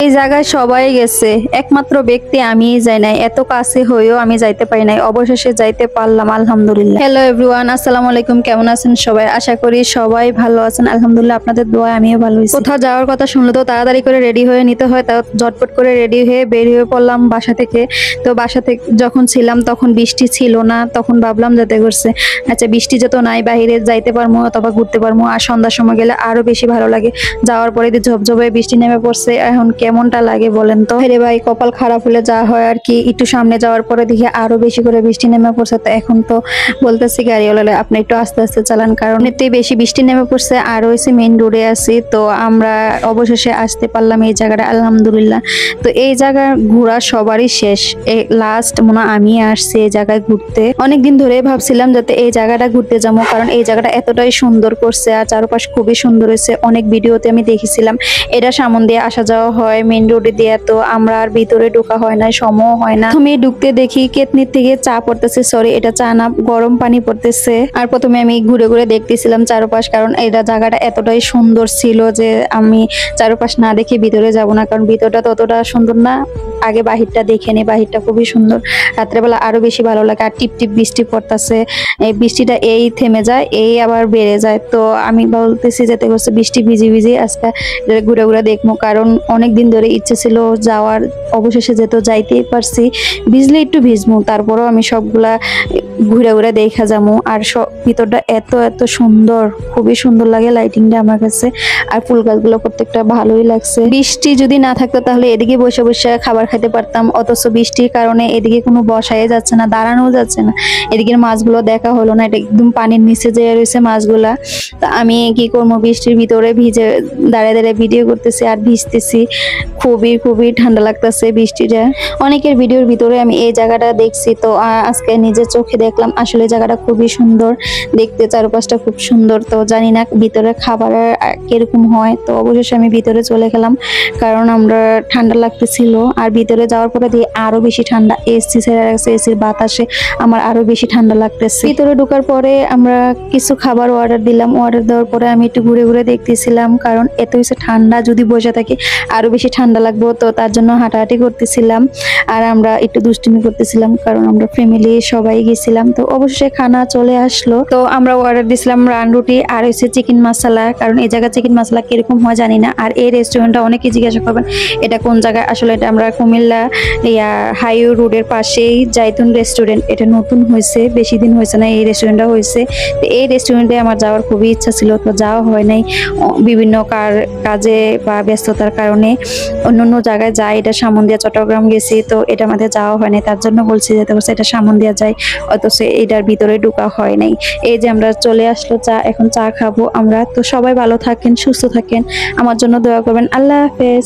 এই জায়গায় সবাই গেছে, একমাত্র ব্যক্তি আমিই যাই নাই। এত কাছে হয়েও আমি যাইতে পারি নাই, অবশেষে যাইতে পারলাম আলহামদুলিল্লাহ। হ্যালো এভরিওয়ান, আসসালামু আলাইকুম। কেমন আছেন সবাই? আশা করি সবাই ভালো আছেন আলহামদুলিল্লাহ। আপনাদের দোয়ায় আমিও ভালো আছি। কোথাও যাওয়ার কথা শুনলে তো তাড়াতাড়ি করে রেডি হয়ে নিতে হয়, তাও ঝটপট করে রেডি হয়ে বের হয়ে পড়লাম বাসা থেকে। তো বাসা থেকে যখন ছিলাম তখন বৃষ্টি ছিল না, তখন ভাবলাম যেতে করছে আচ্ছা বৃষ্টি যত নাই বাহিরে যাইতে পারবো অথবা ঘুরতে পারবো। আর সন্ধ্যার সময় গেলে আরো বেশি ভালো লাগে। যাওয়ার পরে ঝপঝপে বৃষ্টি নেমে পড়ছে, এখন কেমনটা লাগে বলেন তো? রে ভাই, কপাল খারাপ হলে যা হয় আর কি। একটু সামনে যাওয়ার পরে দেখি আরো বেশি করে বৃষ্টি নেমে পড়ছে। তো এখন তো বলতেছি গাড়িওয়ালা আপনি একটু আস্তে আস্তে চালান, কারণ এতেই বেশি বৃষ্টি নেমে পড়ছে। আর হয়েছে মেইন রোডে আছি, তো আমরা অবশেষে আসতে পারলাম এই জায়গাটা আলহামদুলিল্লাহ। তো এই জায়গা ঘোরা সবারই শেষ, লাস্ট মনে আমি আসছি এই জায়গায় ঘুরতে। অনেকদিন ধরে ভাবছিলাম যাতে এই জায়গাটা ঘুরতে যাবো, কারণ এই জায়গাটা এতটাই সুন্দর করছে আর চারপাশ খুবই সুন্দর হয়েছে। অনেক ভিডিওতে আমি দেখেছিলাম এটা সামন দিয়ে আসা যাওয়া হয় মেইন রোডে দিয়ে, তো আমরা আর ভিতরে ঢোকা হয় না, সময় হয় না। তুমি ঢুকতে দেখি কেতনির থেকে চা পড়তেছে, সরি এটা চা না, গরম পানি পড়তেছে। আর প্রথমে আমি ঘুরে ঘুরে দেখতেছিলাম চারপাশ, কারণ এটা জায়গাটা এতটাই সুন্দর ছিল যে আমি চারপাশ না দেখে ভিতরে যাব না, কারণ ভিতরটা ততটা সুন্দর না। আগে বাহিরটা দেখে নি, বাহিরটা খুবই সুন্দর। রাত্রেবেলা আরো বেশি ভালো লাগে। আর টিপ টিপ বৃষ্টি পড়তেছে, এই বৃষ্টিটা এই থেমে যায় এই আবার বেড়ে যায়। তো আমি বলতেছি যেতে করছে বৃষ্টি ভিজি ভিজি আজকে ঘুরে ঘুরে দেখবো, কারণ অনেকদিন ধরে ইচ্ছে ছিল যাওয়ার, অবশেষে যেতে যাইতেই পারছি। ভিজলে একটু ভিজবো, তারপরেও আমি সবগুলা ঘুরে ঘুরে দেখা যাবো। আর সব ভিতরটা এত এত সুন্দর, খুবই সুন্দর লাগে লাইটিংটা আমার কাছে। আর ফুল গাছগুলো প্রত্যেকটা ভালোই লাগছে। বৃষ্টি যদি না থাকতো তাহলে এদিকে বসে বসে খাবার খেতে পারতাম, অথচ বৃষ্টির কারণে এদিকে কোনো বসাই যাচ্ছে না, দাঁড়ানো যাচ্ছে না। এদিকের মাছগুলো দেখা হলো না, এটা একদম পানির নিচে যে রয়েছে মাছগুলা। তা আমি কি করবো, বৃষ্টির ভিতরে ভিজে দাঁড়িয়ে দাঁড়িয়ে ভিডিও করতেছি আর ভিজতেছি। খুবই খুবই ঠান্ডা লাগতেছে বৃষ্টিটা। অনেকের ভিডিওর ভিতরে আমি এই জায়গাটা দেখছি, তো আজকে নিজের চোখে দেখলাম আসলে জায়গাটা খুবই সুন্দর দেখতে, চারপাশটা খুব সুন্দর। তো জানি না ভিতরে খাবারের কিরকম হয়। তো অবশেষে আমি ভিতরে চলে গেলাম, কারণ আমরা ঠান্ডা লাগতেছিল। আর ভিতরে যাওয়ার পরে দিয়ে আরো বেশি ঠান্ডা, এসি ছেড়ে রাখছে, এসির বাতাসে আমার আরো বেশি ঠান্ডা লাগতেছে। ভিতরে ঢোকার পরে আমরা কিছু খাবার অর্ডার দিলাম, অর্ডার দেওয়ার পরে আমি একটু ঘুরে ঘুরে দেখতেছিলাম, কারণ এত হচ্ছে ঠান্ডা, যদি বসে থাকি আরো বেশি ঠান্ডা লাগবো। তো তার জন্য হাঁটাহাঁটি করতেছিলাম আর আমরা একটু দুষ্টুমি করতেছিলাম, কারণ আমরা ফ্যামিলি সবাই গেছিলাম। তো অবশ্যই খানা চলে আসলো, তো আমরা অর্ডার দিয়েছিলাম রান রুটি আর হচ্ছে চিকেন মশলা, কারণ এই জায়গায় চিকেন মশলা কিরকম হয় জানি না। আর এই রেস্টুরেন্টটা অনেকে জিজ্ঞাসা করবেন এটা কোন জায়গায়, আসলে এটা আমরা কুমিল্লা হাইওয়ে রোডের পাশেই জাইতুন রেস্টুরেন্ট। এটা নতুন হয়েছে, বেশি দিন হয়েছে না এই রেস্টুরেন্টটা হয়েছে। তো এই রেস্টুরেন্টে আমার যাওয়ার খুবই ইচ্ছা ছিল, তো যাওয়া হয় নাই বিভিন্ন কাজে বা ব্যস্ততার কারণে। অন্য জায়গায় যাই, এটা সামন্দিয়া চট্টগ্রাম গেছি, তো এটা আমাদের যাওয়া হয় নাই। তার জন্য বলছি যেতে করছে এটা সামন্দিয়া যাই, অথচ এটার ভিতরে ঢোকা হয় নাই। এই যে আমরা চলে আসলো চা, এখন চা খাবো আমরা। তো সবাই ভালো থাকেন, সুস্থ থাকেন, আমার জন্য দোয়া করবেন। আল্লাহ হাফেজ।